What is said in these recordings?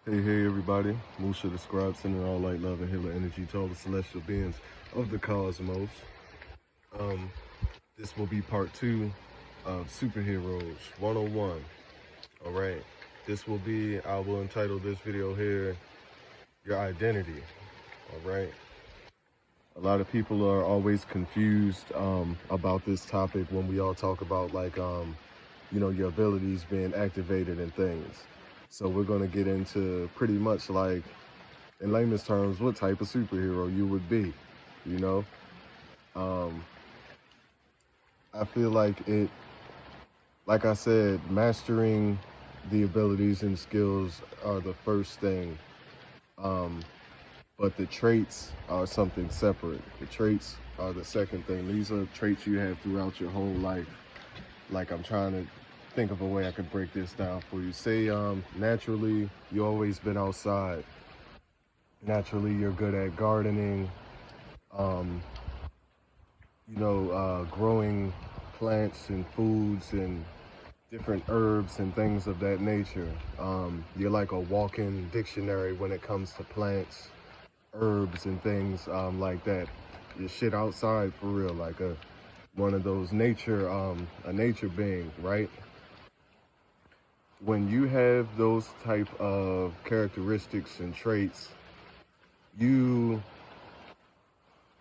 Hey everybody, Musha the Scribe, sending all light, love, and healing energy to all the celestial beings of the cosmos. This will be part 2 of Superheroes 101. Alright, I will entitle this video here, Your Identity. Alright, a lot of people are always confused about this topic when we all talk about your abilities being activated and things. So we're going to get into pretty much like, in layman's terms, what type of superhero you would be, you know? I feel like like I said, mastering the abilities and skills are the first thing. But the traits are something separate. The traits are the second thing. These are traits you have throughout your whole life. Like, I'm trying to think of a way I could break this down for you. Say, naturally, you've always been outside. Naturally, you're good at gardening, growing plants and foods and different herbs and things of that nature. You're like a walking dictionary when it comes to plants, herbs, and things like that. You're shit outside for real, like one of those a nature being, right? When you have those type of characteristics and traits, it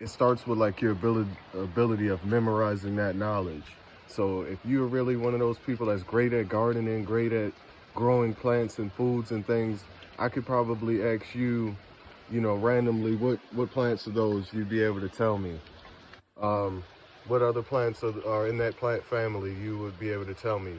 starts with like your ability of memorizing that knowledge. So if you're really one of those people that's great at gardening, great at growing plants and foods and things, I could probably ask you, randomly, what plants are those, you'd be able to tell me. What other plants are in that plant family, you would be able to tell me.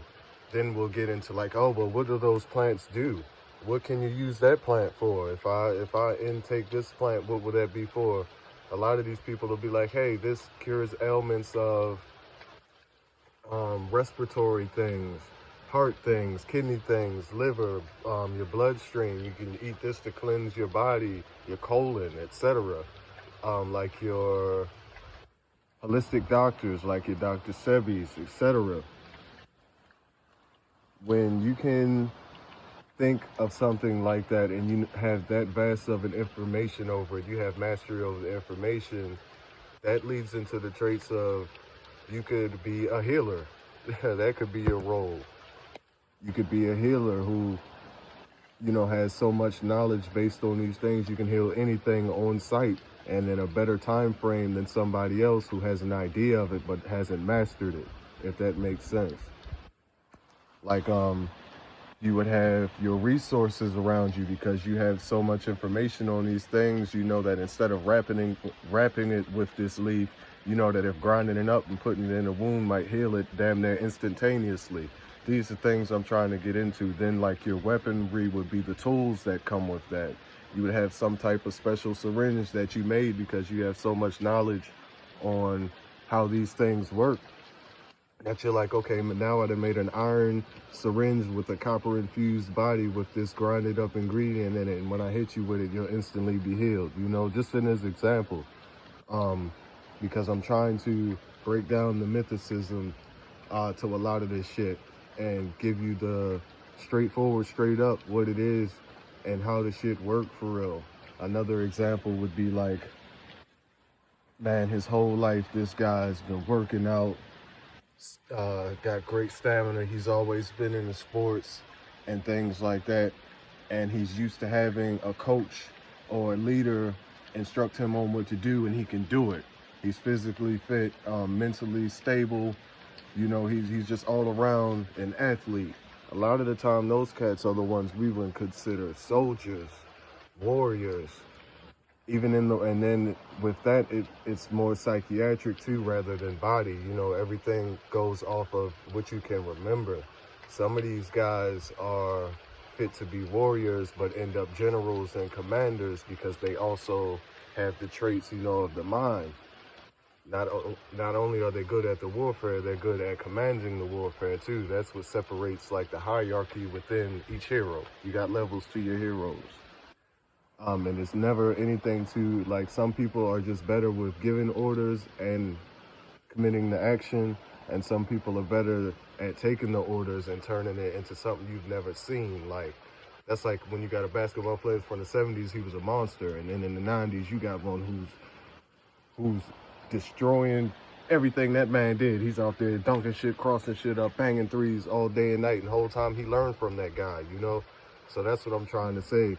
Then we'll get into like, oh, well, what do those plants do? What can you use that plant for? If I intake this plant, what would that be for? A lot of these people will be like, hey, this cures ailments of respiratory things, heart things, kidney things, liver, your bloodstream. You can eat this to cleanse your body, your colon, etc. Like your holistic doctors, like your Dr. Sebi's, etc. When you can think of something like that and you have that vast of an information over it, you have mastery over the information, that leads into the traits of you could be a healer. That could be your role. You could be a healer who, has so much knowledge based on these things. You can heal anything on site and in a better time frame than somebody else who has an idea of it but hasn't mastered it, if that makes sense. Like, you would have your resources around you because you have so much information on these things. You know that instead of wrapping it with this leaf, you know that if grinding it up and putting it in a wound might heal it damn near instantaneously. These are things I'm trying to get into. Then like your weaponry would be the tools that come with that. You would have some type of special syringe that you made because you have so much knowledge on how these things work that you're like, okay, now I've made an iron syringe with a copper infused body with this grinded up ingredient in it, and when I hit you with it, you'll instantly be healed, just in this example. Because I'm trying to break down the mythicism to a lot of this shit and give you the straightforward, straight up what it is and how the shit work for real. Another example would be like, man, his whole life, this guy's been working out, got great stamina. He's always been in the sports and things like that. And he's used to having a coach or a leader instruct him on what to do, and he can do it. He's physically fit, mentally stable. He's just all around an athlete. A lot of the time, those cats are the ones we would consider soldiers, warriors. And then with that, it's more psychiatric too, rather than body. Everything goes off of what you can remember. Some of these guys are fit to be warriors, but end up generals and commanders because they also have the traits, of the mind. Not only are they good at the warfare, they're good at commanding the warfare too. That's what separates like the hierarchy within each hero. You got levels to your heroes. And it's never anything to, like, some people are just better with giving orders and committing the action, and some people are better at taking the orders and turning it into something you've never seen. Like, That's like when you got a basketball player from the 70s, he was a monster, and then in the 90s, you got one who's destroying everything that man did. He's out there dunking shit, crossing shit up, banging threes all day and night, and the whole time he learned from that guy, you know? So that's what I'm trying to say.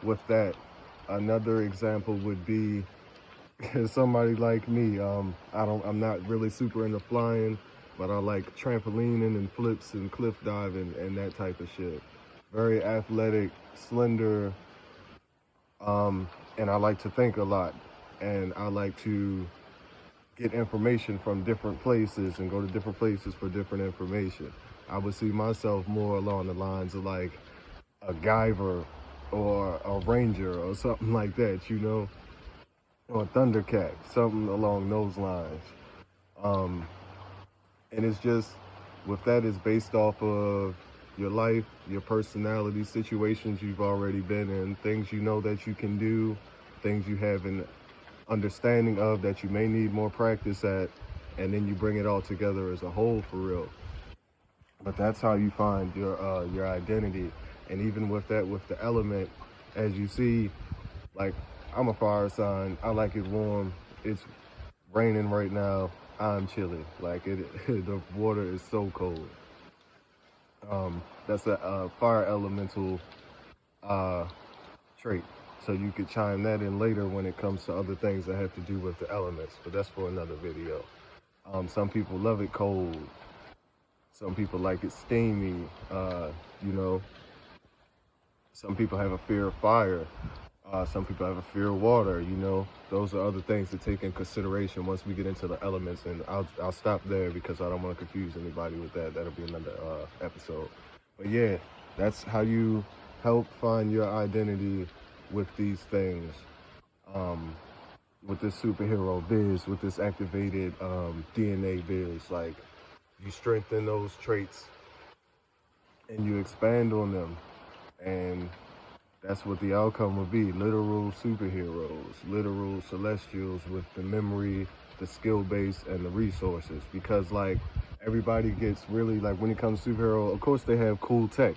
With that, another example would be somebody like me. I'm not really super into flying, but I like trampolining and flips and cliff diving and that type of shit. Very athletic, slender, and I like to think a lot, and I like to get information from different places and go to different places for different information. I would see myself more along the lines of like a Guyver or a Ranger or something like that, you know, or a Thundercat, something along those lines. And it's just, with that, it's based off of your life, your personality, situations you've already been in, things you know that you can do, things you have an understanding of that you may need more practice at, and then you bring it all together as a whole for real. But that's how you find your identity. And even with that, with the element, as you see, like, I'm a fire sign. I like it warm. It's raining right now. I'm chilly. Like the water is so cold. That's a fire elemental trait. So you could chime that in later when it comes to other things that have to do with the elements. But that's for another video. Some people love it cold. Some people like it steamy. You know. Some people have a fear of fire. Some people have a fear of water, you know. Those are other things to take in consideration once we get into the elements, and I'll stop there because I don't want to confuse anybody with that. That'll be another episode. But yeah, that's how you help find your identity with these things. With this superhero biz, with this activated DNA biz, like, you strengthen those traits and you expand on them, and that's what the outcome would be. Literal superheroes, literal celestials with the memory, the skill base, and the resources. Because, like, everybody gets really, like, when it comes to superhero, of course they have cool tech.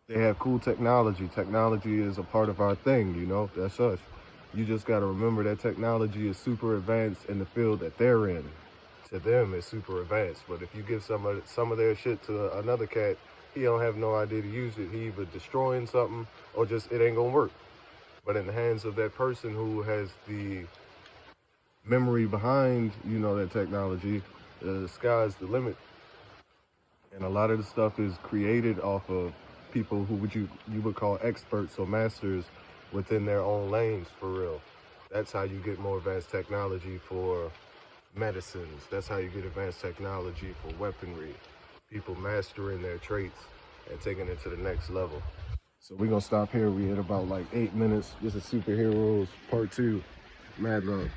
They have cool technology. Technology is a part of our thing, you know? That's us. You just got to remember that technology is super advanced in the field that they're in. To them, it's super advanced. But if you give some of their shit to another cat, he don't have no idea to use it. He either destroying something or just it ain't gonna work. But in the hands of that person who has the memory behind, you know, that technology, the sky's the limit. And a lot of the stuff is created off of people who you would call experts or masters within their own lanes, for real. That's how you get more advanced technology for medicines. That's how you get advanced technology for weaponry. People mastering their traits and taking it to the next level. So we're gonna stop here. We hit about like 8 minutes. This is SuperHeroes Part 2. Mad love.